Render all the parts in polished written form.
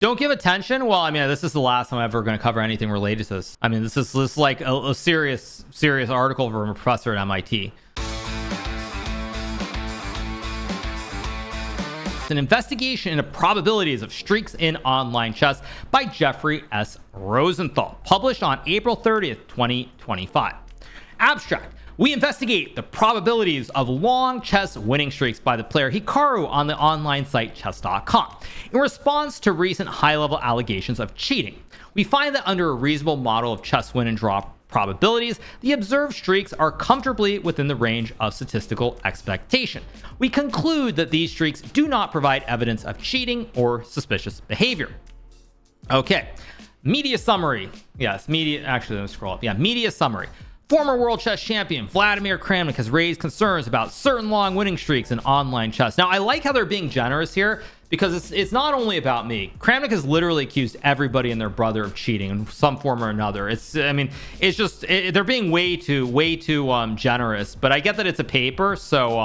Don't give attention. Well, I mean, this is the last time I'm ever going to cover anything related to this. I mean, this is like a serious article from a professor at MIT. An investigation into probabilities of streaks in online chess by Jeffrey S. Rosenthal, published on April 30th, 2025. Abstract. We investigate the probabilities of long chess winning streaks by the player Hikaru on the online site chess.com in response to recent high-level allegations of cheating. We find that under a reasonable model of chess win and draw probabilities, the observed streaks are comfortably within the range of statistical expectation. We conclude that these streaks do not provide evidence of cheating or suspicious behavior. Okay, media summary. Yes, media. Actually, let me scroll up. Yeah, media summary. Former world chess champion Vladimir Kramnik has raised concerns about certain long winning streaks in online chess. Now, I like how they're being generous here because it's not only about me. Kramnik has literally accused everybody and their brother of cheating in some form or another. They're being way too generous. But I get that it's a paper, so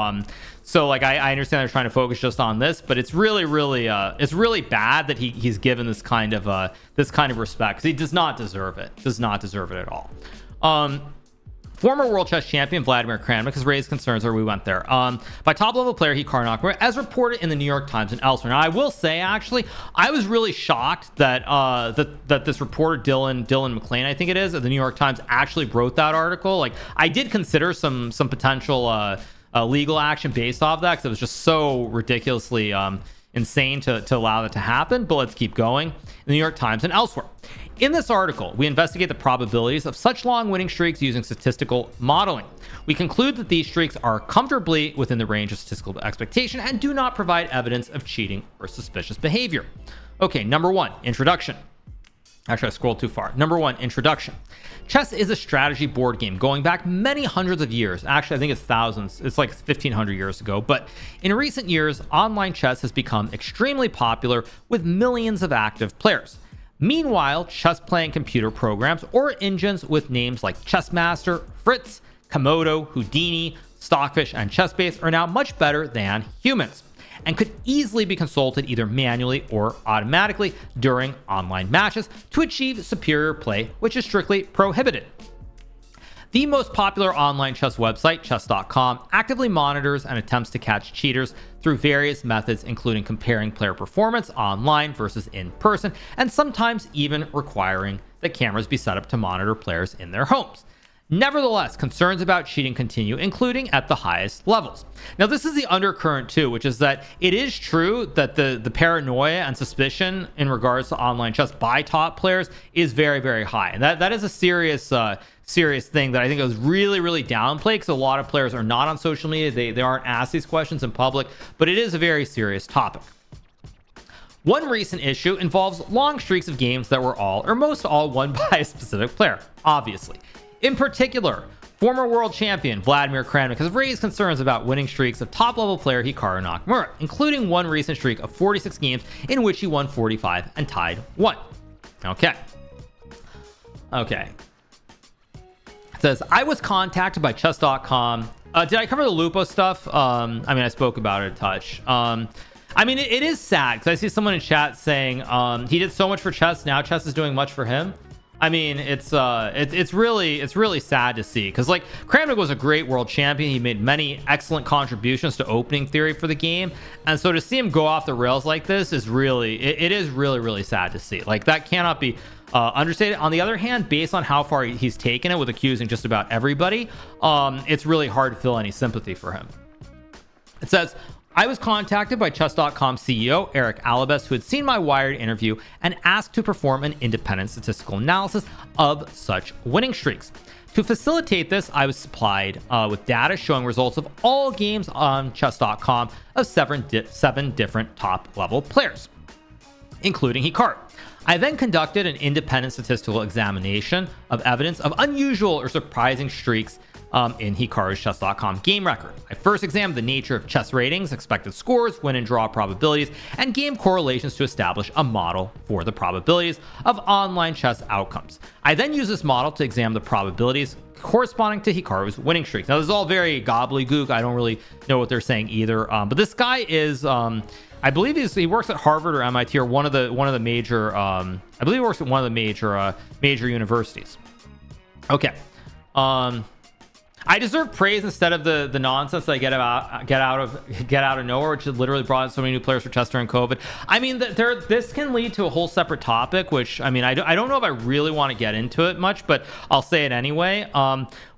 like I understand they're trying to focus just on this, but it's really bad that he's given this kind of respect because he does not deserve it. Does not deserve it at all. Former world chess champion Vladimir Kramnik has raised concerns, or we went there, by top-level player Hikaru, as reported in the New York Times and elsewhere. Now, I will say, actually, I was really shocked that that this reporter, Dylan McLean, I think it is, of the New York Times, actually wrote that article. Like, I did consider some potential legal action based off that, because it was just so ridiculously insane to allow that to happen. But let's keep going. In the New York Times and elsewhere. In this article, we investigate the probabilities of such long winning streaks using statistical modeling. We conclude that these streaks are comfortably within the range of statistical expectation and do not provide evidence of cheating or suspicious behavior. Okay, number one, introduction. Actually, I scrolled too far. Number one, introduction. Chess is a strategy board game going back many hundreds of years. Actually, I think it's thousands. It's like 1,500 years ago. But in recent years, online chess has become extremely popular with millions of active players. Meanwhile, chess-playing computer programs or engines with names like Chessmaster, Fritz, Komodo, Houdini, Stockfish, and Chessbase are now much better than humans and could easily be consulted either manually or automatically during online matches to achieve superior play, which is strictly prohibited. The most popular online chess website, chess.com, actively monitors and attempts to catch cheaters through various methods, including comparing player performance online versus in person, and sometimes even requiring that cameras be set up to monitor players in their homes. Nevertheless, concerns about cheating continue, including at the highest levels. Now, this is the undercurrent too, which is that it is true that the paranoia and suspicion in regards to online chess by top players is very, very high. And that is a serious thing that I think was really downplayed, because a lot of players are not on social media. They aren't asked these questions in public, but it is a very serious topic. One recent issue involves long streaks of games that were all or most all won by a specific player, obviously. In particular, former world champion Vladimir Kramnik has raised concerns about winning streaks of top-level player Hikaru Nakamura, including one recent streak of 46 games in which he won 45 and tied 1. Okay. It says, I was contacted by chess.com. Did I cover the Lupo stuff? I spoke about it a touch. It is sad because I see someone in chat saying he did so much for chess, now chess is doing much for him. It's really sad to see, because like Kramnik was a great world champion. He made many excellent contributions to opening theory for the game, and so to see him go off the rails like this is really sad to see. Like, that cannot be understated. On the other hand, based on how far he's taken it with accusing just about everybody, it's really hard to feel any sympathy for him. It says, I was contacted by chess.com CEO Eric Alabes, who had seen my Wired interview and asked to perform an independent statistical analysis of such winning streaks. To facilitate this, I was supplied with data showing results of all games on chess.com of seven different top-level players, including Hikaru. I then conducted an independent statistical examination of evidence of unusual or surprising streaks in Hikaru's chess.com game record. I first examined the nature of chess ratings, expected scores, win and draw probabilities, and game correlations to establish a model for the probabilities of online chess outcomes. I then used this model to examine the probabilities corresponding to Hikaru's winning streaks. Now, this is all very gobbledygook. I don't really know what they're saying either. But this guy is, I believe he works at Harvard or MIT or one of the major I believe he works at one of the major universities. Okay. I deserve praise instead of the nonsense that I get out of nowhere, which has literally brought in so many new players for chess during COVID. I mean, this can lead to a whole separate topic, which I mean, I don't know if I really want to get into it much, but I'll say it anyway.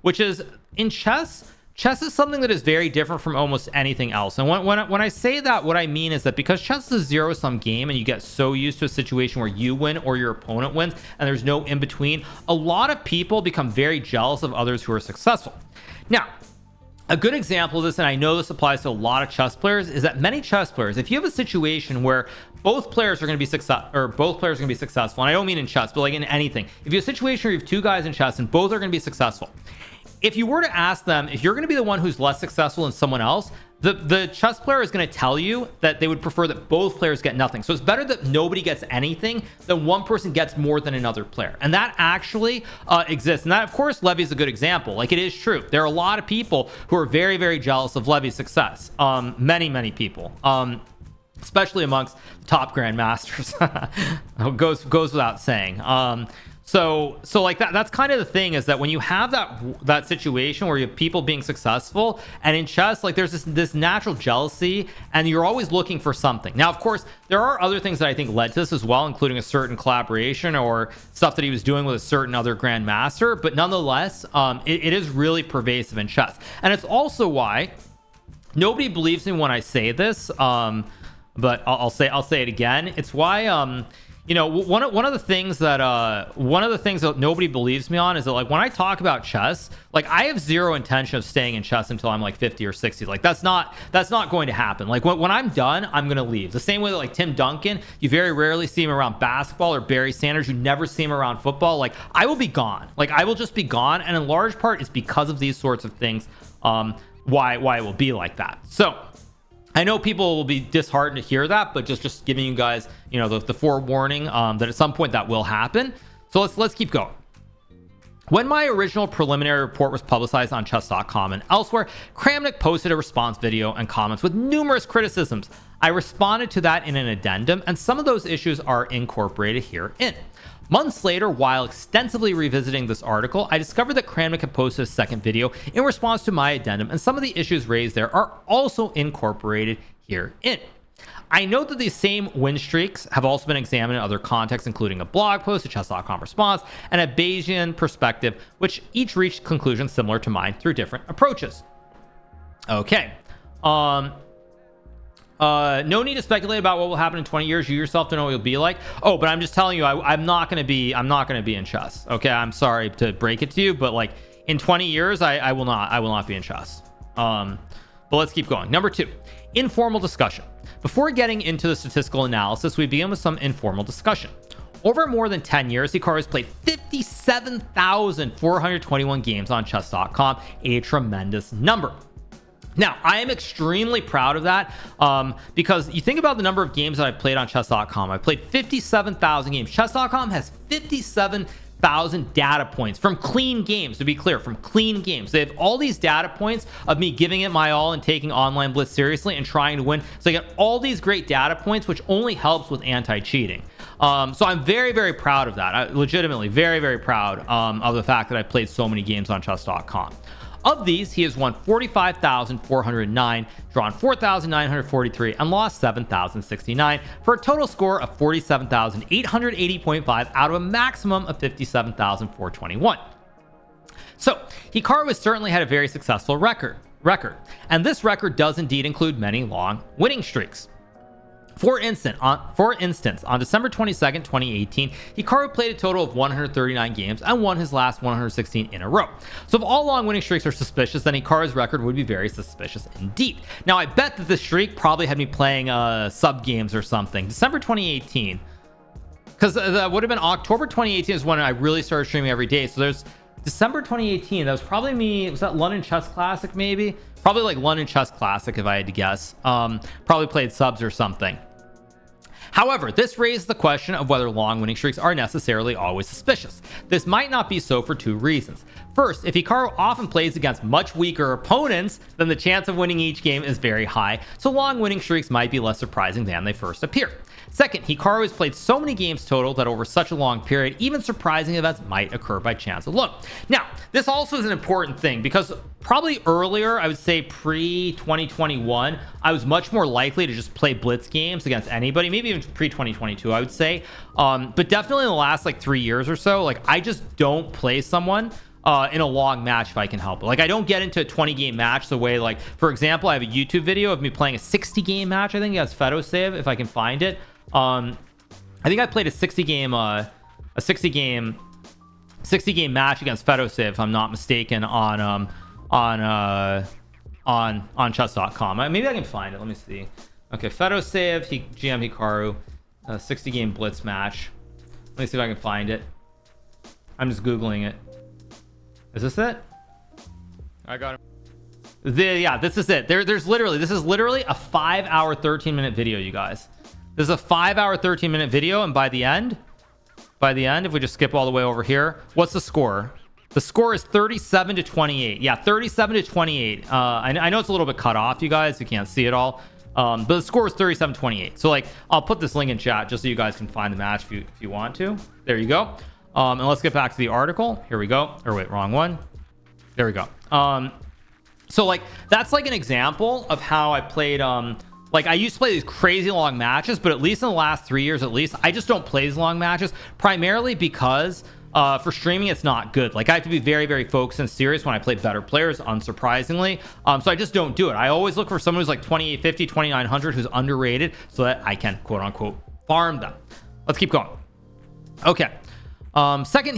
Which is in chess. Chess is something that is very different from almost anything else. And when I say that, what I mean is that because chess is a zero-sum game and you get so used to a situation where you win or your opponent wins and there's no in between, a lot of people become very jealous of others who are successful. Now, a good example of this, and I know this applies to a lot of chess players, is that many chess players, if you have a situation where both players are going to be successful, and I don't mean in chess, but like in anything, if you have a situation where you have two guys in chess and both are going to be successful, if you were to ask them if you're going to be the one who's less successful than someone else, the chess player is going to tell you that they would prefer that both players get nothing. So it's better that nobody gets anything than one person gets more than another player. And that actually exists. And that, of course, Levy's a good example. Like, it is true. There are a lot of people who are very, very jealous of Levy's success. Many people. Especially amongst top grandmasters. goes without saying. So like that's kind of the thing, is that when you have that situation where you have people being successful, and in chess, like there's this natural jealousy and you're always looking for something. Now, of course, there are other things that I think led to this as well, including a certain collaboration or stuff that he was doing with a certain other grandmaster, but nonetheless, it is really pervasive in chess. And it's also why nobody believes me when I say this, but I'll say it again. It's why you know, one of the things that nobody believes me on is that, like, when I talk about chess, like, I have zero intention of staying in chess until I'm like 50 or 60. Like, that's not going to happen. Like, when I'm done, I'm gonna leave. The same way that, like, Tim Duncan, you very rarely see him around basketball, or Barry Sanders, you never see him around football. Like, I will be gone. Like, I will just be gone, and in large part it's because of these sorts of things. Why it will be like that. So I know people will be disheartened to hear that, but just giving you guys, you know, the forewarning that at some point that will happen. So let's keep going. When my original preliminary report was publicized on chess.com and elsewhere, Kramnik posted a response video and comments with numerous criticisms. I responded to that in an addendum, and some of those issues are incorporated herein. Months later, while extensively revisiting this article, I discovered that Kramnik had posted a second video in response to my addendum, and some of the issues raised there are also incorporated herein. I note that these same win streaks have also been examined in other contexts, including a blog post, a chess.com response, and a Bayesian perspective, which each reached conclusions similar to mine through different approaches. Okay. No need to speculate about what will happen in 20 years. You yourself don't know what you'll be like. Oh, but I'm just telling you, I'm not going to be in chess. Okay. I'm sorry to break it to you, but like in 20 years, I will not be in chess. But let's keep going. Number 2, informal discussion. Before getting into the statistical analysis, we begin with some informal discussion. Over more than 10 years, Hikaru has played 57,421 games on chess.com, a tremendous number. Now, I am extremely proud of that because you think about the number of games that I've played on chess.com. I've played 57,000 games. Chess.com has 57,000 data points from clean games, to be clear, from clean games. They have all these data points of me giving it my all and taking Online Blitz seriously and trying to win. So I get all these great data points, which only helps with anti-cheating. So I'm very, very proud of that. Legitimately very, very proud of the fact that I've played so many games on chess.com. Of these, he has won 45,409, drawn 4,943, and lost 7,069 for a total score of 47,880.5 out of a maximum of 57,421. So, Hikaru has certainly had a very successful record, and this record does indeed include many long winning streaks. For instance, on December 22nd, 2018, Hikaru played a total of 139 games and won his last 116 in a row. So if all long winning streaks are suspicious, then Hikaru's record would be very suspicious indeed. Now, I bet that this streak probably had me playing sub games or something. December 2018, because that would have been October 2018 is when I really started streaming every day. So there's December 2018. That was probably me. Was that London Chess Classic maybe? Probably like London Chess Classic if I had to guess. Probably played subs or something. However, this raises the question of whether long winning streaks are necessarily always suspicious. This might not be so for two reasons. First, if Hikaru often plays against much weaker opponents, then the chance of winning each game is very high, so long winning streaks might be less surprising than they first appear. Second, Hikaru has played so many games total that over such a long period, even surprising events might occur by chance alone. Now, this also is an important thing because probably earlier, I would say pre-2021, I was much more likely to just play blitz games against anybody, maybe even pre-2022, I would say. But definitely in the last like 3 years or so, like I just don't play someone in a long match if I can help it. Like I don't get into a 20 game match the way, like, for example, I have a YouTube video of me playing a 60 game match. I think it has Fedo save if I can find it. I think I played a 60 game match against Fedo save, if I'm not mistaken, on chess.com. Maybe I can find it. Let me see. Okay, Fedo save, GMHikaru, 60 game blitz match. Let me see if I can find it. I'm just googling it. Is this it? I got it. Yeah, this is it. This is literally a 5 hour 13-minute video, you guys. This is a 5 hour 13-minute video, and by the end, if we just skip all the way over here, what's the score? The score is 37-28. Yeah, 37-28. I know it's a little bit cut off, you guys. You can't see it all. But the score is 37-28. So like, I'll put this link in chat just so you guys can find the match if you want to. There you go. And let's get back to the article. Here we go. Or wait, wrong one. There we go. So like, that's like an example of how I played, like I used to play these crazy long matches, but at least in the last 3 years, at least, I just don't play these long matches, primarily because for streaming, it's not good. Like I have to be very, very focused and serious when I play better players, unsurprisingly. So I just don't do it. I always look for someone who's like 2850, 2900, who's underrated so that I can quote unquote farm them. Let's keep going. Okay. Second,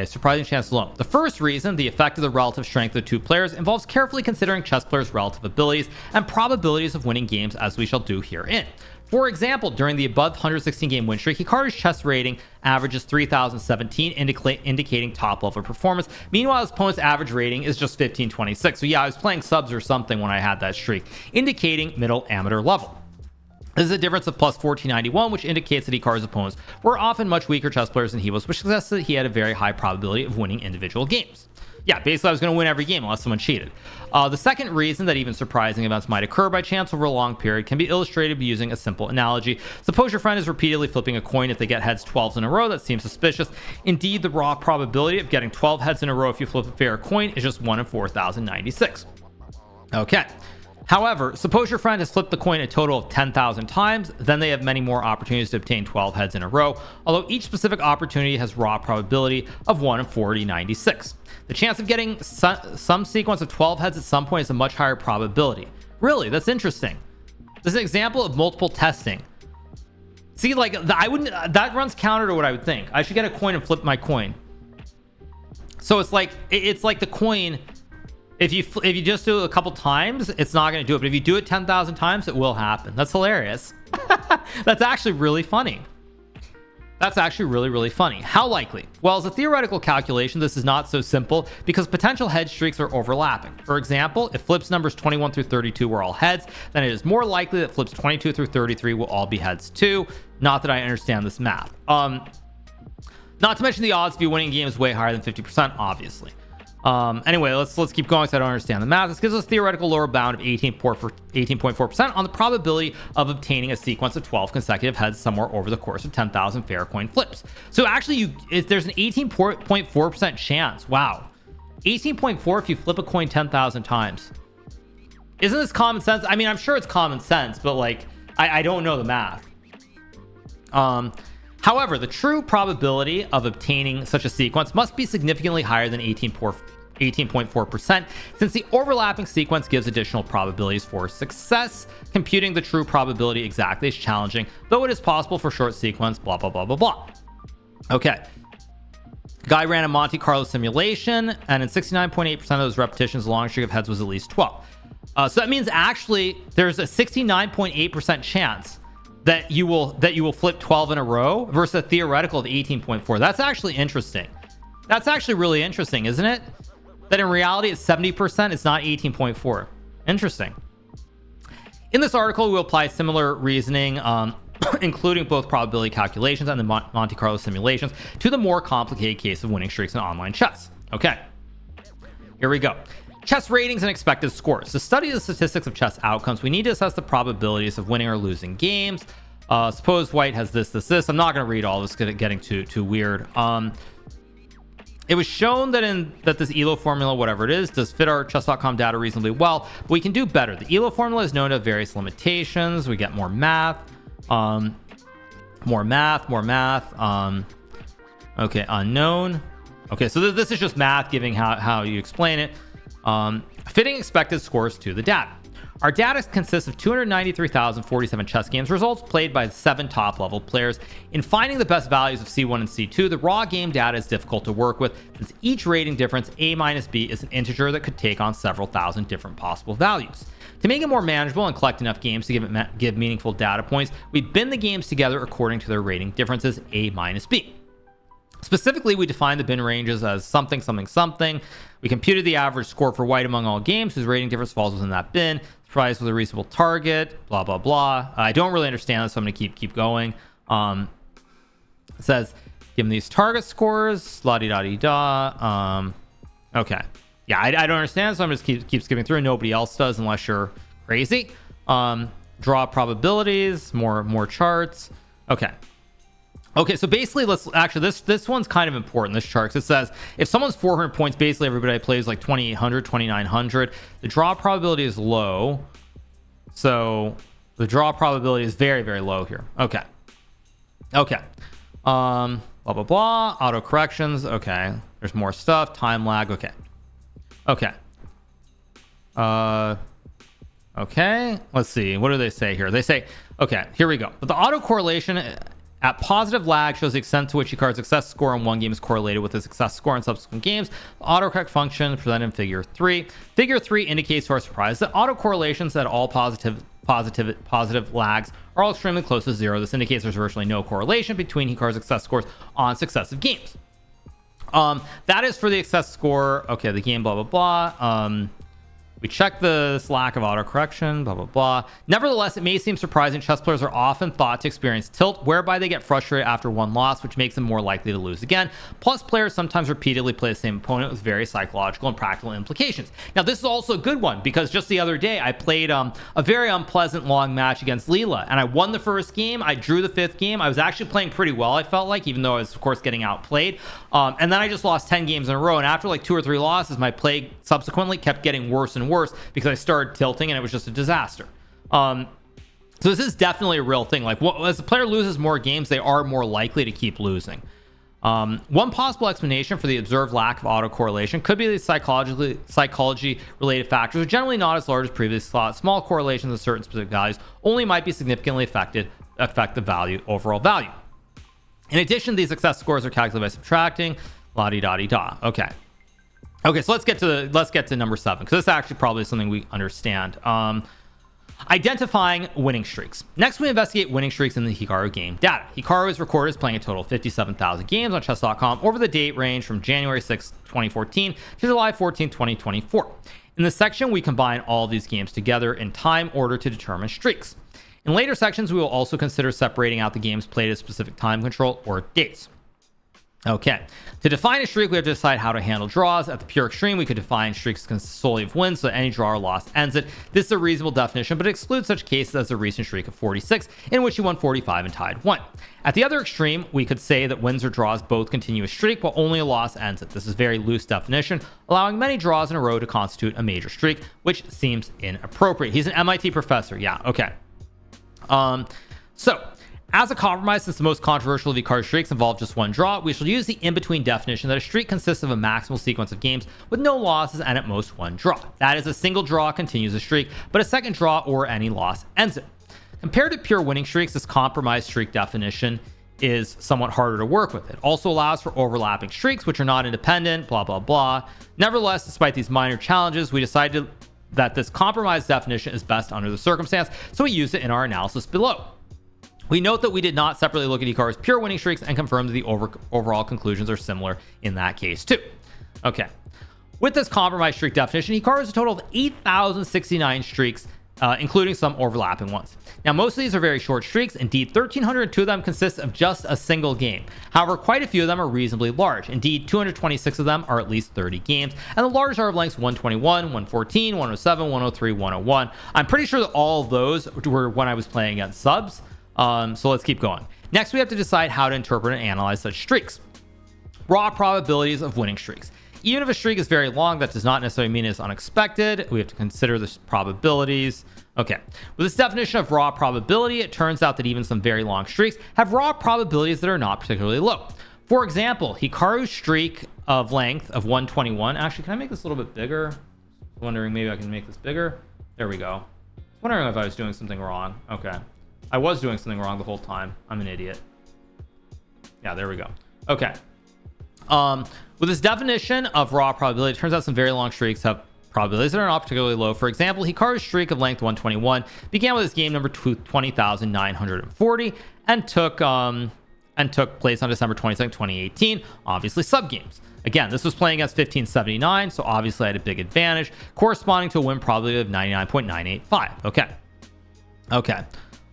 surprising chance alone. The first reason, the effect of the relative strength of the two players, involves carefully considering chess players' relative abilities and probabilities of winning games, as we shall do herein. For example, during the above 116 game win streak, Hikaru's chess rating averages 3017, indicating top level performance. Meanwhile, his opponent's average rating is just 1526. So yeah, I was playing subs or something when I had that streak, indicating middle amateur level. This is a difference of plus 1491, which indicates that Hikaru's opponents were often much weaker chess players than he was, which suggests that he had a very high probability of winning individual games. Yeah, basically I was going to win every game unless someone cheated. The second reason that even surprising events might occur by chance over a long period can be illustrated by using a simple analogy. Suppose your friend is repeatedly flipping a coin. If they get heads 12s in a row, that seems suspicious. Indeed, the raw probability of getting 12 heads in a row if you flip a fair coin is just 1 in 4096. Okay. However, suppose your friend has flipped the coin a total of 10,000 times, then they have many more opportunities to obtain 12 heads in a row, although each specific opportunity has raw probability of 1 in 4096. The chance of getting some sequence of 12 heads at some point is a much higher probability. Really, that's interesting. This is an example of multiple testing. See, like, that runs counter to what I would think. I should get a coin and flip my coin. So it's like the coin. If you just do it a couple times, it's not going to do it. But if you do it 10,000 times, it will happen. That's hilarious. That's actually really funny. That's actually really, really funny. How likely? Well, as a theoretical calculation, this is not so simple because potential head streaks are overlapping. For example, if flips numbers 21 through 32 were all heads, then it is more likely that flips 22 through 33 will all be heads too. Not that I understand this math. Not to mention the odds of you winning a game is way higher than 50%, obviously. Anyway, let's keep going because I don't understand the math. This gives us a theoretical lower bound of 18.4% on the probability of obtaining a sequence of 12 consecutive heads somewhere over the course of 10,000 fair coin flips. So actually, there's an 18.4% chance. Wow. 18.4 if you flip a coin 10,000 times. Isn't this common sense? I mean, I'm sure it's common sense, but like, I don't know the math. However, the true probability of obtaining such a sequence must be significantly higher than 18.4%, since the overlapping sequence gives additional probabilities for success. Computing the true probability exactly is challenging, though it is possible for short sequence, blah, blah, blah, blah, blah. Okay. Guy ran a Monte Carlo simulation, and in 69.8% of those repetitions, the long streak of heads was at least 12. So that means actually there's a 69.8% chance that you will flip 12 in a row versus a theoretical of 18.4. That's actually interesting. That's actually really interesting, isn't it? That in reality it's 70%, it's not 18.4. Interesting. In this article, we'll apply similar reasoning including both probability calculations and the Monte Carlo simulations, to the more complicated case of winning streaks in online chess. Okay, here we go. Chess ratings and expected scores. To study the statistics of chess outcomes, we need to assess the probabilities of winning or losing games. Suppose white has this. I'm not going to read all this, getting too weird. It was shown that this ELO formula, whatever it is, does fit our chess.com data reasonably well, but we can do better. The ELO formula is known to have various limitations. We get more math. Okay, unknown. Okay, so this is just math giving how you explain it. Fitting expected scores to the data. Our data consists of 293,047 chess games, results played by 7 top-level players. In finding the best values of C1 and C2, the raw game data is difficult to work with, since each rating difference, A minus B, is an integer that could take on several thousand different possible values. To make it more manageable and collect enough games to give meaningful data points, we bin the games together according to their rating differences, A minus B. Specifically, we define the bin ranges as something. We computed the average score for white among all games whose rating difference falls within that bin, provides with a reasonable target, blah blah blah. I don't really understand this, so I'm going to keep going. It says given these target scores, la di da di da. Okay, yeah, I don't understand, so I'm just keep skipping through. Nobody else does unless you're crazy. Draw probabilities, more charts. Okay, so basically, this one's kind of important, this chart. It says if someone's 400 points, basically everybody plays like 2,800, 2,900. The draw probability is low. So the draw probability is very, very low here. Okay. Blah, blah, blah. Auto corrections. Okay. There's more stuff. Time lag. Okay. Okay. Let's see. What do they say here? They say, okay, here we go. But the autocorrelation at positive lag shows the extent to which Hikaru's success score in one game is correlated with the success score in subsequent games. The autocorrect function presented in figure 3. Figure 3 indicates to our surprise that autocorrelations at all positive lags are all extremely close to 0. This indicates there's virtually no correlation between Hikaru's success scores on successive games. That is for the success score. Okay, the game, blah, blah, blah. We check this lack of autocorrection, blah, blah, blah. Nevertheless, it may seem surprising chess players are often thought to experience tilt, whereby they get frustrated after one loss, which makes them more likely to lose again. Plus, players sometimes repeatedly play the same opponent with various psychological and practical implications. Now, this is also a good one, because just the other day, I played a very unpleasant long match against Leela, and I won the first game. I drew the 5th game. I was actually playing pretty well, I felt like, even though I was, of course, getting outplayed. And then I just lost 10 games in a row, and after like 2 or 3 losses, my play subsequently kept getting worse and worse because I started tilting and it was just a disaster. So this is definitely a real thing. Like, as the player loses more games, they are more likely to keep losing. One possible explanation for the observed lack of autocorrelation could be the psychology related factors are generally not as large as previously thought. Small correlations of certain specific values only might be significantly affect the overall value. In addition, these success scores are calculated by subtracting, la-di-da-di-da. Okay, so let's get to number 7, because this is actually probably something we understand. Identifying winning streaks. Next, we investigate winning streaks in the Hikaru game data. Hikaru is recorded as playing a total of 57,000 games on chess.com over the date range from January 6, 2014 to July 14, 2024. In this section, we combine all these games together in time order to determine streaks. In later sections, we will also consider separating out the games played at specific time control or dates. Okay, to define a streak, we have to decide how to handle draws. At the pure extreme, we could define streaks solely of wins, so that any draw or loss ends it. This is a reasonable definition, but it excludes such cases as the recent streak of 46, in which he won 45 and tied 1. At the other extreme, we could say that wins or draws both continue a streak, while only a loss ends it. This is a very loose definition, allowing many draws in a row to constitute a major streak, which seems inappropriate. He's an MIT professor. Yeah, okay. So, as a compromise, since the most controversial of Hikaru streaks involve just one draw, we shall use the in-between definition that a streak consists of a maximal sequence of games with no losses and at most one draw. That is, a single draw continues a streak, but a second draw or any loss ends it. Compared to pure winning streaks, this compromise streak definition is somewhat harder to work with. It also allows for overlapping streaks, which are not independent, blah, blah, blah. Nevertheless, despite these minor challenges, we decided that this compromise definition is best under the circumstance, so we used it in our analysis below. We note that we did not separately look at Hikaru's pure winning streaks and confirm that the overall conclusions are similar in that case too. Okay, with this compromise streak definition, Hikaru has a total of 8,069 streaks, including some overlapping ones. Now, most of these are very short streaks. Indeed, 1,302 of them consist of just a single game. However, quite a few of them are reasonably large. Indeed, 226 of them are at least 30 games, and the largest are of lengths 121, 114, 107, 103, 101. I'm pretty sure that all of those were when I was playing against subs. So let's keep going. Next, we have to decide how to interpret and analyze such streaks. Raw probabilities of winning streaks. Even if a streak is very long, that does not necessarily mean it's unexpected. We have to consider the probabilities. Okay, with this definition of raw probability, it turns out that even some very long streaks have raw probabilities that are not particularly low. For example, Hikaru's streak of length of 121. Actually, can I make this a little bit bigger? Wondering maybe I can make this bigger. There we go. Wondering if I was doing something wrong. Okay, I was doing something wrong the whole time. I'm an idiot. Yeah, there we go. Okay. With this definition of raw probability, it turns out some very long streaks have probabilities that are not particularly low. For example, Hikaru's streak of length 121 began with his game number 20,940 and took place on December 22nd, 2018. Obviously, sub games. Again, this was playing against 1579, so obviously I had a big advantage, corresponding to a win probability of 99.985. Okay.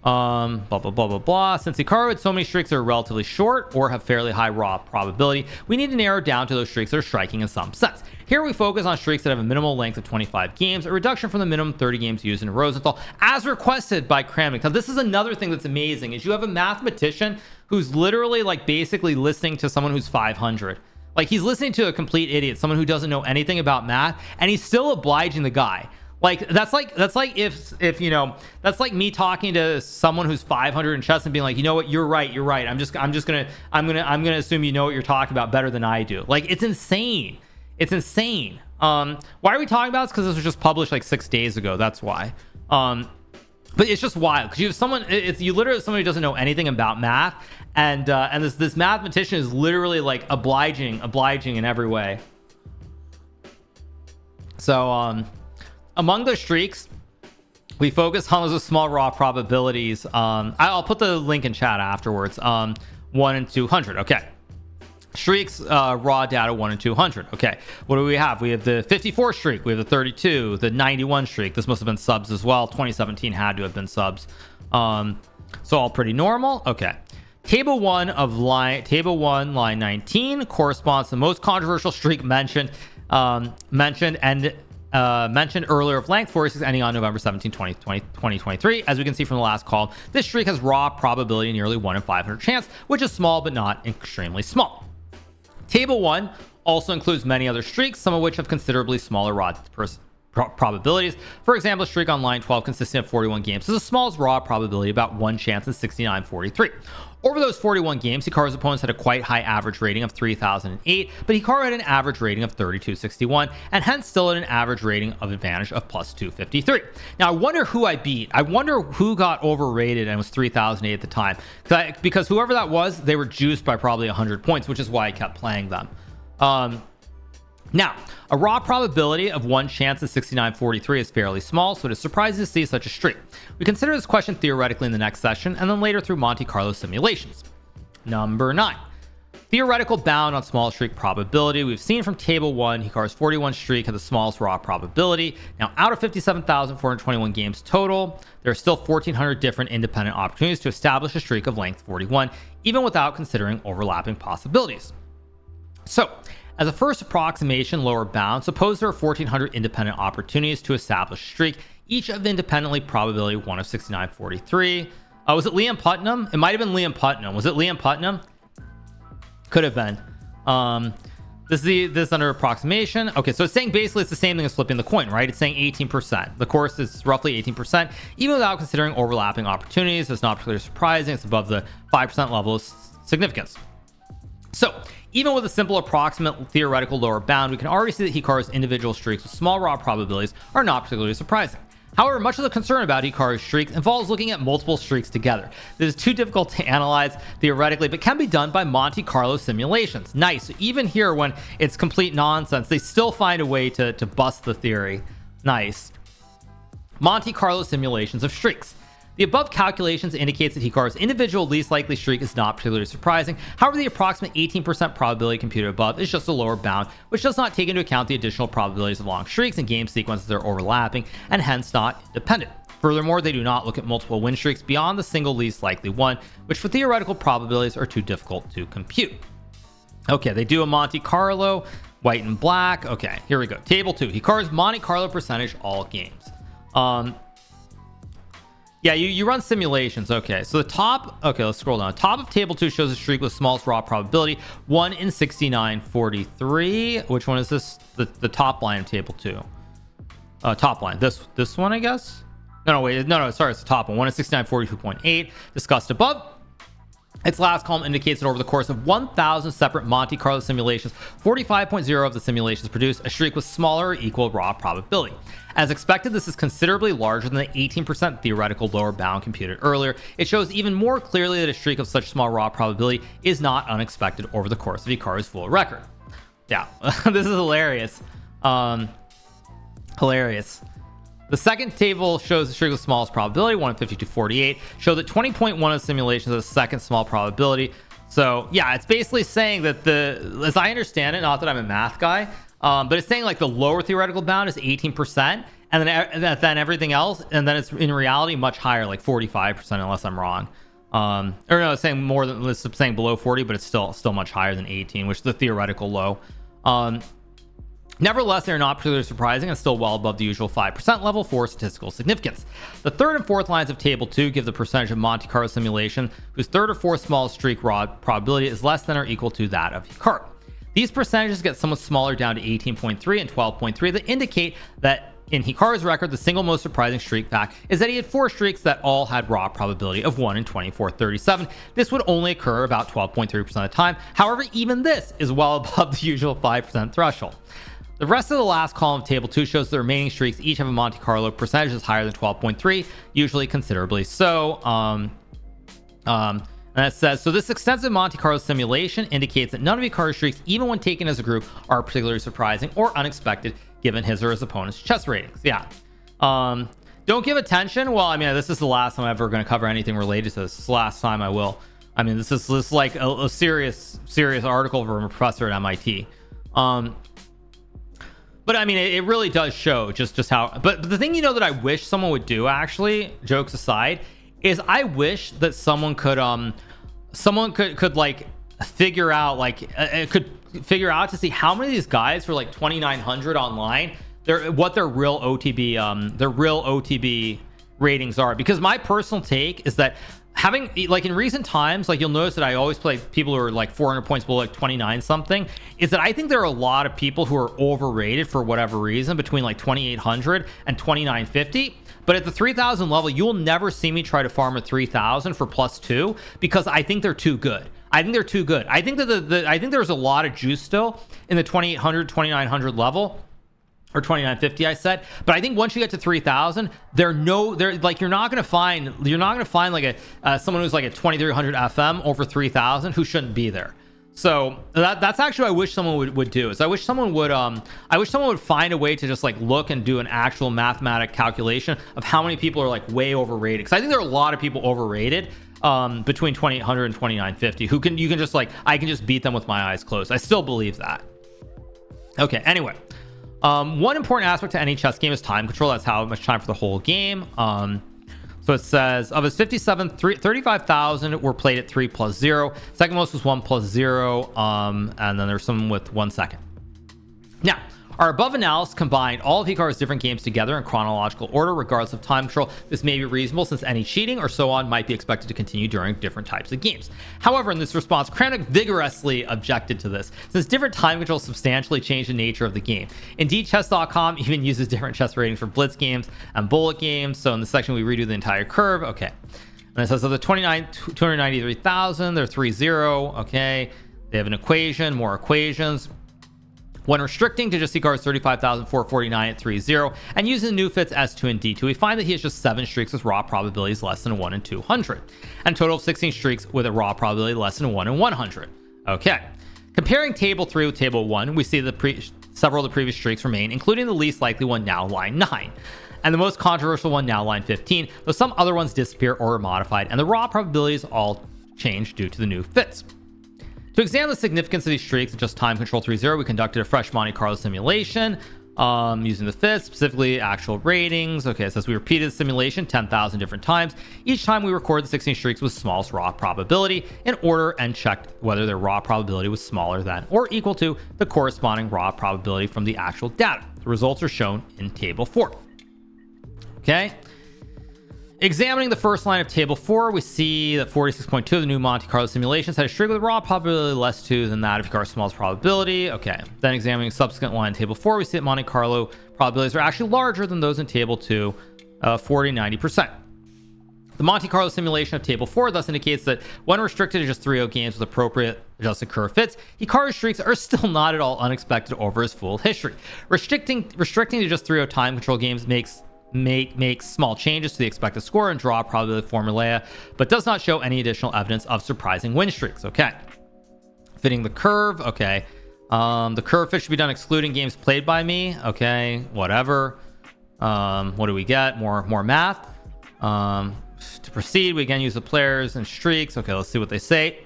Blah blah blah blah blah. Since Hikaru had so many streaks that are relatively short or have fairly high raw probability, we need to narrow down to those streaks that are striking in some sense. Here we focus on streaks that have a minimal length of 25 games, a reduction from the minimum 30 games used in Rosenthal, as requested by Kramnik. Now, this is another thing that's amazing: is you have a mathematician who's literally like basically listening to someone who's 500. Like, he's listening to a complete idiot, someone who doesn't know anything about math, and he's still obliging the guy. Like, that's like if you know, that's like me talking to someone who's 500 in chess and being like, you know what, you're right. I'm gonna assume you know what you're talking about better than I do. Like, it's insane. Why are we talking about this? Because this was just published like 6 days ago. That's why. But it's just wild because you have someone. You literally have someone who doesn't know anything about math, and this mathematician is literally like obliging in every way. So among the streaks, we focus on those with small raw probabilities. I'll put the link in chat afterwards. 1 and 200. Okay. Streaks, raw data 1 and 200. Okay. What do we have? We have the 54 streak. We have the 32, the 91 streak. This must have been subs as well. 2017 had to have been subs. So all pretty normal. Okay. Table 1, line 19 corresponds to the most controversial streak mentioned earlier of length 46 ending on November 17, 2023. As we can see from the last call, this streak has raw probability nearly 1 in 500 chance, which is small but not extremely small. Table 1 also includes many other streaks, some of which have considerably smaller raw probabilities. For example, a streak on line 12 consisting of 41 games is as small as raw probability, about 1 chance in 69.43. Over those 41 games, Hikaru's opponents had a quite high average rating of 3008, but Hikaru had an average rating of 3261 and hence still had an average rating of advantage of plus 253. Now, I wonder who I beat. I wonder who got overrated and was 3008 at the time, because whoever that was, they were juiced by probably 100 points, which is why I kept playing them. Now, a raw probability of 1 chance in 69.43 is fairly small, so it is surprising to see such a streak. We consider this question theoretically in the next session, and then later through Monte Carlo simulations. Number 9. Theoretical bound on small streak probability. We've seen from table 1, Hikaru's 41 streak had the smallest raw probability. Now, out of 57,421 games total, there are still 1,400 different independent opportunities to establish a streak of length 41, even without considering overlapping possibilities. So, as a first approximation lower bound, suppose there are 1,400 independent opportunities to establish a streak, each of probability 1 of 69.43. Was it Liam Putnam? It might have been Liam Putnam. Was it Liam Putnam? Could have been. This is under approximation. Okay, so it's saying basically it's the same thing as flipping the coin, right? It's saying 18%. The course is roughly 18%, even without considering overlapping opportunities. It's not particularly surprising. It's above the 5% level of significance. So, even with a simple approximate theoretical lower bound, we can already see that Hikaru's individual streaks with small raw probabilities are not particularly surprising. However, much of the concern about Hikaru's streaks involves looking at multiple streaks together. This is too difficult to analyze theoretically, but can be done by Monte Carlo simulations. Nice. So even here, when it's complete nonsense, they still find a way to bust the theory. Nice. Monte Carlo simulations of streaks. The above calculations indicates that Hikaru's individual least likely streak is not particularly surprising. However, the approximate 18% probability computed above is just a lower bound, which does not take into account the additional probabilities of long streaks and game sequences that are overlapping and hence not independent. Furthermore, they do not look at multiple win streaks beyond the single least likely one, which for theoretical probabilities are too difficult to compute. Okay, they do a Monte Carlo, white and black. Okay, here we go. Table 2, Hikaru's Monte Carlo percentage all games. Yeah, you run simulations. Okay, so the top, okay, let's scroll down. Top of table 2 shows a streak with smallest raw probability, 1 in 6943. Which one is this? The top line of table 2. Top line. This one, I guess. No, wait, no, sorry, it's the top one. 1 in 6942.8. Discussed above. Its last column indicates that over the course of 1,000 separate Monte Carlo simulations, 45.0 of the simulations produced a streak with smaller or equal raw probability. As expected, this is considerably larger than the 18% theoretical lower bound computed earlier. It shows even more clearly that a streak of such small raw probability is not unexpected over the course of Hikaru's full record. Yeah, this is hilarious. Hilarious. The second table shows the streak with smallest probability, 1 in 5248, show that 20.1 of simulations has a second small probability. So yeah, it's basically saying that as I understand it, not that I'm a math guy, but it's saying like the lower theoretical bound is 18%, and then everything else, and then it's in reality much higher, like 45%, unless I'm wrong. Or no, it's saying more than, it's saying below 40, but it's still much higher than 18, which is the theoretical low. Nevertheless, they're not particularly surprising and still well above the usual 5% level for statistical significance. The third and fourth lines of table 2 give the percentage of Monte Carlo simulation whose third or fourth smallest streak raw probability is less than or equal to that of Hikaru. These percentages get somewhat smaller down to 18.3 and 12.3 that indicate that in Hikaru's record, the single most surprising streak fact is that he had 4 streaks that all had raw probability of 1 in 2437. This would only occur about 12.3% of the time. However, even this is well above the usual 5% threshold. The rest of the last column of table 2 shows the remaining streaks each have a Monte Carlo percentage is higher than 12.3, usually considerably so. And it says, so this extensive Monte Carlo simulation indicates that none of Hikaru's streaks, even when taken as a group, are particularly surprising or unexpected given his or his opponent's chess ratings. Yeah. Don't give attention. Well, I mean, this is the last time I'm ever going to cover anything related to this. This is the last time I will. I mean, this is like a serious article from a professor at MIT. But I mean, it really does show just how, but the thing, that I wish someone would do, actually, jokes aside, is I wish that someone could like figure out, could figure out to see how many of these guys for like 2,900 online, what their real OTB ratings are. Because my personal take is that having, like, in recent times, like, you'll notice that I always play people who are like 400 points below, like 29 something, is that I think there are a lot of people who are overrated for whatever reason between like 2,800 and 2,950. But at the 3,000 level, you'll never see me try to farm a 3,000 for +2 because I think they're too good. I think they're too good. I think that I think there's a lot of juice still in the 2,800, 2,900 level. Or 2,950, I said. But I think once you get to 3,000, they're like, you're not gonna find like someone who's like a 2,300 FM over 3,000 who shouldn't be there. So that's actually what I wish someone would do. Is I wish someone would find a way to just like look and do an actual mathematic calculation of how many people are like way overrated. Because I think there are a lot of people overrated between 2,800 and 2,950 who you can just like, I can just beat them with my eyes closed. I still believe that. Okay, anyway. One important aspect to any chess game is time control. That's how much time for the whole game. So it says of his 35,000 were played at 3+0. Second most was 1+0. And then there's some with 1 second. Now, our above analysis combined all of Hikaru's different games together in chronological order, regardless of time control. This may be reasonable since any cheating or so on might be expected to continue during different types of games. However, in this response, Kramnik vigorously objected to this, since different time controls substantially change the nature of the game. Indeed, chess.com even uses different chess ratings for blitz games and bullet games. So in this section, we redo the entire curve. Okay. And it says of the 293,000, they're 3-0. Okay. They have an equation, more equations. When restricting to just Hikaru's 35,449 at 3-0 and using the new fits S2 and D2, we find that he has just 7 streaks with raw probabilities less than 1 in 200, and a total of 16 streaks with a raw probability less than 1 in 100. Okay. Comparing table 3 with table 1, we see several of the previous streaks remain, including the least likely one, now line 9, and the most controversial one, now line 15, though some other ones disappear or are modified, and the raw probabilities all change due to the new fits. To examine the significance of these streaks and just time control 3-0, we conducted a fresh Monte Carlo simulation. using the fifth, specifically actual ratings. Okay, it says we repeated the simulation 10,000 different times. Each time we recorded the 16 streaks with smallest raw probability in order and checked whether their raw probability was smaller than or equal to the corresponding raw probability from the actual data. The results are shown in table 4. Okay. Examining the first line of table 4, we see that 46.2 of the new Monte Carlo simulations had a streak with a raw probability less 2 than that of Hikaru's smallest probability. Okay, then examining subsequent line in table 4, we see that Monte Carlo probabilities are actually larger than those in table 2, 40-90%. The Monte Carlo simulation of table 4 thus indicates that when restricted to just 3-0 games with appropriate adjusted curve fits, Hikaru's streaks are still not at all unexpected over his full history. Restricting to just 3-0 time control games makes small changes to the expected score and draw probability formula, but does not show any additional evidence of surprising win streaks. Okay, fitting the curve. Okay, the curve fit should be done excluding games played by me. Okay, whatever. What do we get? More math. To proceed, we again use the players and streaks. Okay, let's see what they say.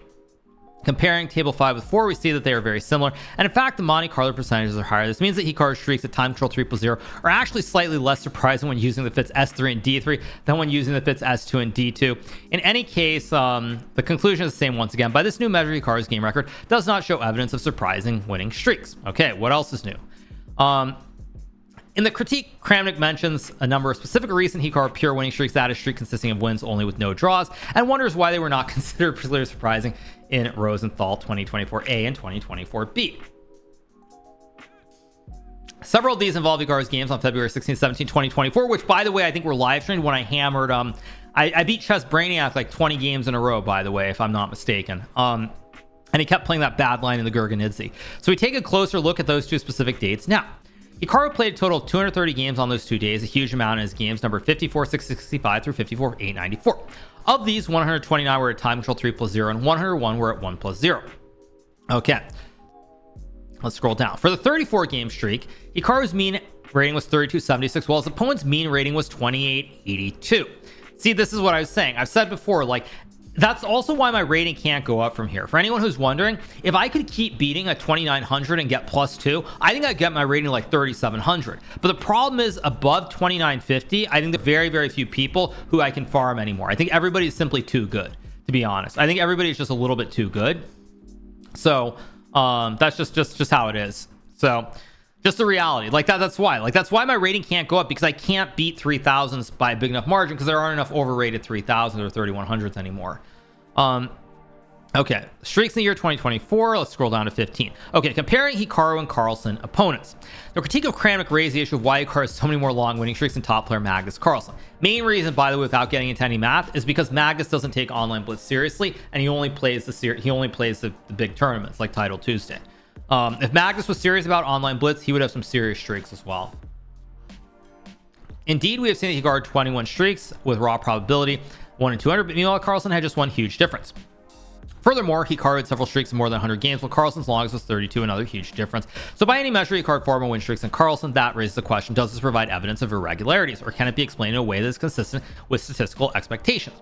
Comparing table 5 with 4, we see that they are very similar, and in fact the Monte Carlo percentages are higher. This means that Hikaru's streaks at time control 3+0 are actually slightly less surprising when using the fits S3 and D3 than when using the fits S2 and D2. In any case, the conclusion is the same once again. By this new measure, Hikaru's game record does not show evidence of surprising winning streaks. Okay, what else is new? In the critique, Kramnik mentions a number of specific recent Hikaru pure winning streaks, that is streak consisting of wins only with no draws, and wonders why they were not considered particularly surprising in Rosenthal 2024A and 2024B. Several of these involve Hikaru's games on February 16, 17, 2024, which, by the way, I think were live streamed when I hammered. I beat Chess Brainiac like 20 games in a row, by the way, if I'm not mistaken. And he kept playing that bad line in the Gurganidze. So we take a closer look at those two specific dates now. Hikaru played a total of 230 games on those 2 days, a huge amount in his games numbered 54,665 through 54,894. Of these, 129 were at time control 3+0 and 101 were at 1+0. Okay, let's scroll down. For the 34 game streak, Hikaru's mean rating was 3276, while his opponent's mean rating was 2882. See, this is what I was saying. I've said before, like, that's also why my rating can't go up from here. For anyone who's wondering, if I could keep beating a 2900 and get +2, I think I'd get my rating like 3700. But the problem is, above 2950, I think there are very, very few people who I can farm anymore. I think everybody's simply too good, to be honest. I think everybody's just a little bit too good. So that's just how it is. So just the reality, like that's why my rating can't go up, because I can't beat 3000s by a big enough margin, because there aren't enough overrated 3000s or 3100s anymore. Okay, streaks in the year 2024. Let's scroll down to 15. Okay, comparing Hikaru and Carlsen opponents. The critique of Kramnik raised the issue of why Hikaru has so many more long winning streaks than top player Magnus Carlsen. Main reason, by the way, without getting into any math, is because Magnus doesn't take online blitz seriously, and he only plays the big tournaments like Title Tuesday. If Magnus was serious about online blitz, he would have some serious streaks as well. Indeed, we have seen Hikaru 21 streaks with raw probability 1 in 200, but meanwhile Carlsen had just one huge difference. Furthermore, Hikaru had several streaks of more than 100 games, while Carlsen's longest was 32, another huge difference. So by any measure, Hikaru had far more win streaks than Carlsen. That raises the question, does this provide evidence of irregularities, or can it be explained in a way that is consistent with statistical expectations?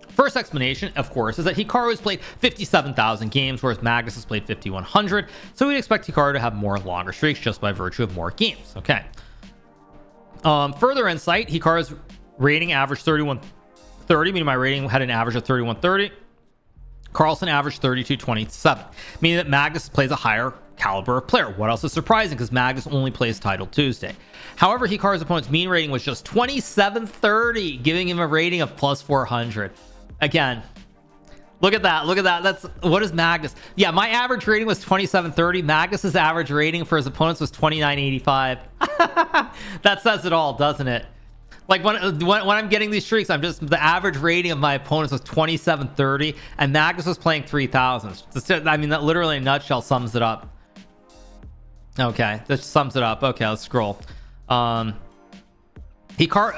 First explanation, of course, is that Hikaru has played 57,000 games, whereas Magnus has played 5,100, so we'd expect Hikaru to have more longer streaks just by virtue of more games. Okay. Further insight, Hikaru's rating averaged 3130, meaning my rating had an average of 3130. Carlsen averaged 3227, meaning that Magnus plays a higher caliber of player. What else is surprising, because Magnus only plays Title Tuesday. However, Hikaru's opponent's mean rating was just 2730, giving him a rating of +400. Again, look at that. That's what is Magnus? Yeah, my average rating was 2730. Magnus's average rating for his opponents was 2985. That says it all, doesn't it? Like when I'm getting these streaks, the average rating of my opponents was 2730, and Magnus was playing 3000. I mean, that literally in a nutshell sums it up. Okay, this sums it up. Okay, let's scroll. Hikaru.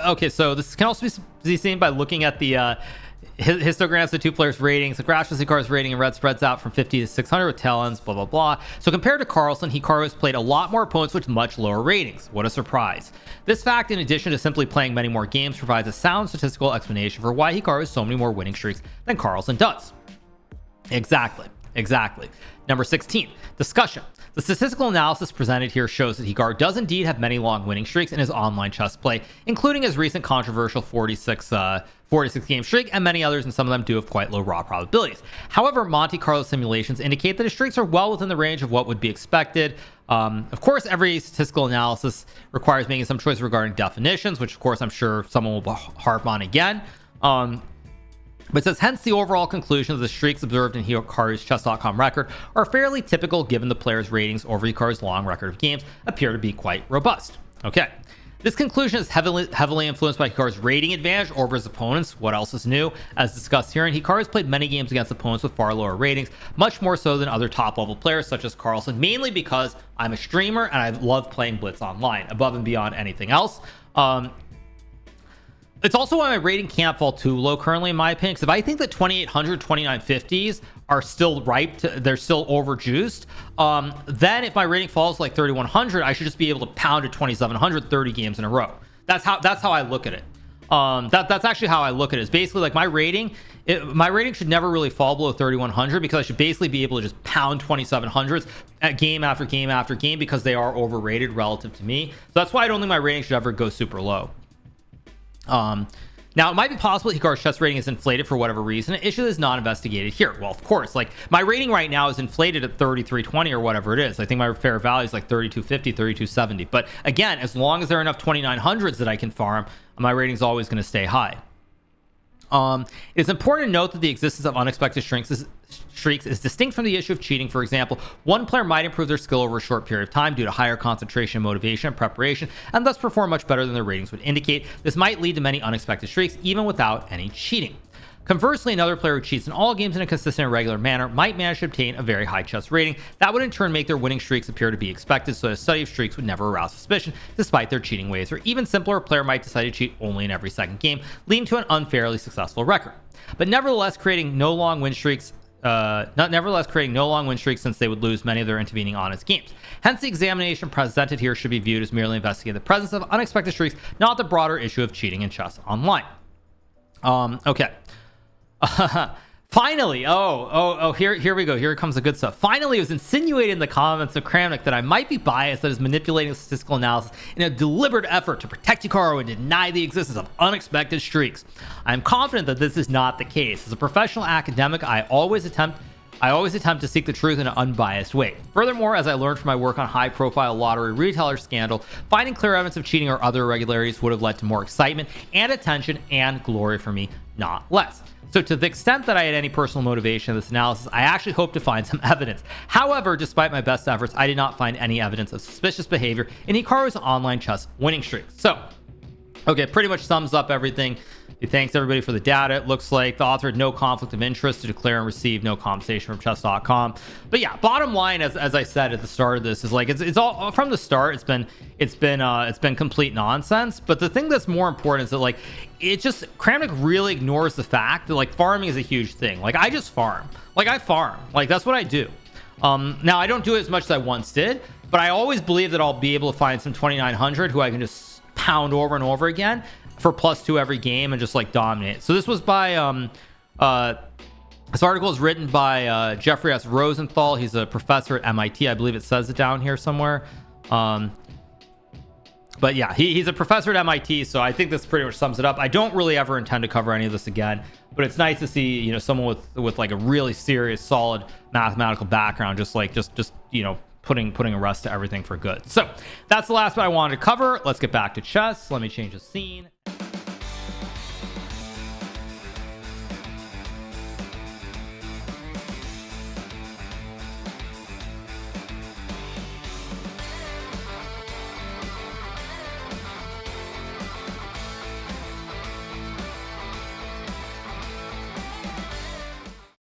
Okay, so this can also be seen by looking at the histograms of the two players' ratings. The graph shows Hikaru's rating in red spreads out from 50 to 600 with tail ends, blah, blah, blah. So compared to Carlsen, Hikaru has played a lot more opponents with much lower ratings. What a surprise. This fact, in addition to simply playing many more games, provides a sound statistical explanation for why Hikaru has so many more winning streaks than Carlsen does. Exactly. exactly. Number 16, discussion. The statistical analysis presented here shows that Hikaru does indeed have many long winning streaks in his online chess play, including his recent controversial 46 game streak, and many others, and some of them do have quite low raw probabilities. However, Monte Carlo simulations indicate that his streaks are well within the range of what would be expected. Of course, every statistical analysis requires making some choice regarding definitions, which of course I'm sure someone will harp on again. But it says, hence the overall conclusion that the streaks observed in Hikaru's chess.com record are fairly typical given the player's ratings over Hikaru's long record of games appear to be quite robust. Okay. This conclusion is heavily influenced by Hikaru's rating advantage over his opponents. What else is new? As discussed here, and Hikaru has played many games against opponents with far lower ratings, much more so than other top-level players such as Carlsen, mainly because I'm a streamer and I love playing Blitz online, above and beyond anything else. It's also why my rating can't fall too low currently, in my opinion, because if I think that 2800, 2950s are still ripe, they're still overjuiced, then if my rating falls like 3100, I should just be able to pound at 2700 30 games in a row. That's how I look at it. That's actually how I look at it. It's basically like my rating should never really fall below 3100 because I should basically be able to just pound 2700s at game after game after game because they are overrated relative to me. So that's why I don't think my rating should ever go super low. Now it might be possible Hikaru's chess rating is inflated for whatever reason. An issue is not investigated here. Well, of course, like my rating right now is inflated at 3320 or whatever it is. I think my fair value is like 3250, 3270. But again, as long as there are enough 2900s that I can farm, my rating is always going to stay high. It's important to note that the existence of unexpected streaks is distinct from the issue of cheating. For example, one player might improve their skill over a short period of time due to higher concentration, motivation, and preparation, and thus perform much better than their ratings would indicate. This might lead to many unexpected streaks, even without any cheating. Conversely, another player who cheats in all games in a consistent and regular manner might manage to obtain a very high chess rating. That would in turn make their winning streaks appear to be expected, so a study of streaks would never arouse suspicion, despite their cheating ways. Or even simpler, a player might decide to cheat only in every second game, leading to an unfairly successful record. But nevertheless, creating no long win streaks since they would lose many of their intervening honest games. Hence, the examination presented here should be viewed as merely investigating the presence of unexpected streaks, not the broader issue of cheating in chess online. Okay. Finally, here we go. Here comes the good stuff. Finally, it was insinuated in the comments of Kramnik that I might be biased, that is manipulating statistical analysis in a deliberate effort to protect Hikaru and deny the existence of unexpected streaks. I am confident that this is not the case. As a professional academic, I always attempt to seek the truth in an unbiased way. Furthermore, as I learned from my work on high-profile lottery retailer scandal, finding clear evidence of cheating or other irregularities would have led to more excitement and attention and glory for me, not less. So to the extent that I had any personal motivation in this analysis, I actually hope to find some evidence. However, despite my best efforts, I did not find any evidence of suspicious behavior in Hikaru's online chess winning streaks. So, okay, pretty much sums up everything. He thanks everybody for the data. It looks like the author had no conflict of interest to declare and receive no compensation from chess.com. But yeah, bottom line, as I said at the start of this, is like it's all from the start. It's been complete nonsense. But the thing that's more important is that like Kramnik really ignores the fact that like farming is a huge thing. Like I just farm. Like I farm. Like that's what I do. Now I don't do it as much as I once did, but I always believe that I'll be able to find some 2900 who I can just pound over and over again for +2 every game and just like dominate. So this was by this article is written by Jeffrey S. Rosenthal. He's a professor at MIT. I believe it says it down here somewhere. But yeah, he's a professor at MIT, so I think this pretty much sums it up. I don't really ever intend to cover any of this again, but it's nice to see, you know, someone with like a really serious, solid mathematical background, just you know, putting a rest to everything for good. So that's the last bit I wanted to cover. Let's get back to chess. Let me change the scene.